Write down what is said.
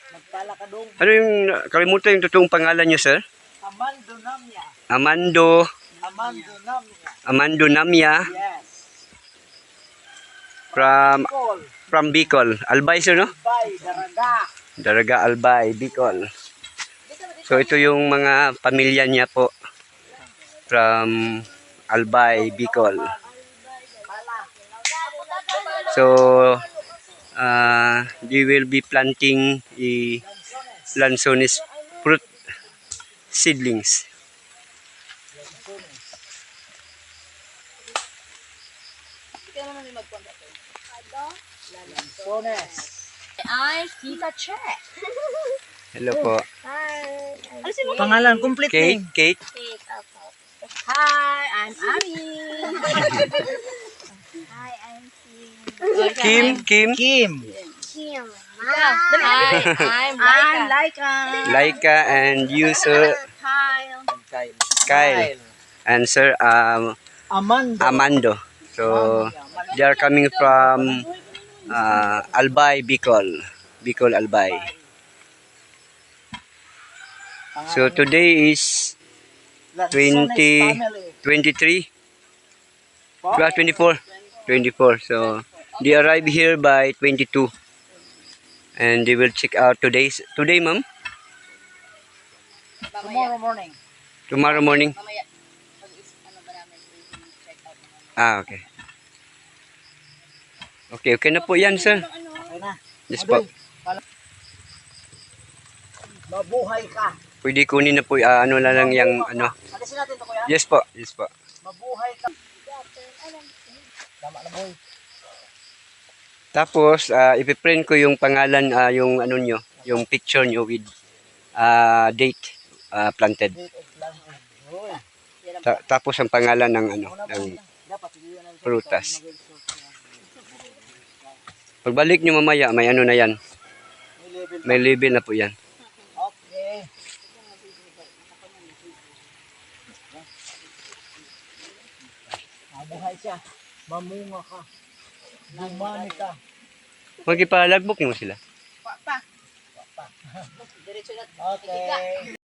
Magpalakadong. Ano yung, kalimutan yung totoong pangalan niyo, sir? Amando Namya. Amando Namya. Amando Namya Yes. from Bicol. Bicol. Albay, sir, no? Albay, Daraga. Daraga Albay, Bicol. So ito yung mga pamilya niya po from Albay, Bicol. So they will be planting a lansones fruit seedlings. Lansones. I'm Tita Che. Hello po. Hi. Pangalan complete Kate, name. Kate. Hi, I'm Ami. Hi, I'm Kim, Kim. Kim. Kim. Hi, I'm Laika. Laika and you, sir. Kyle. Kyle. And sir, Amando. Amando. So they are coming from Albay, Bicol. Bicol, Albay. So today is Lansones 20 family. 23, 24. So they arrive here by 22. And they will check out today, ma'am? Tomorrow morning. Tomorrow morning. Mamaya, ano ba namin, check out. Okay. Okay na po yan, sir. Okay na. Yes po. Mabuhay ka. Pwede kunin na po, ano na lang yung, ano. Alisin natin to, kuya. Yes po, yes po. Mabuhay ka. Tama na, boy. Tapos, ipiprint ko yung pangalan, yung ano nyo, yung picture nyo with date planted. Date of planting. Uy. Tapos ang pangalan ng, ano, Una ng po, dapat hindi yun ang prutas. Pagbalik nyo mamaya, may ano na yan. May level. May label na po yan. Okay. Mabuhay siya. Mamunga ka. Lumani ka. Magipalagbok nyo sila. Pa. Diretso na. Okay.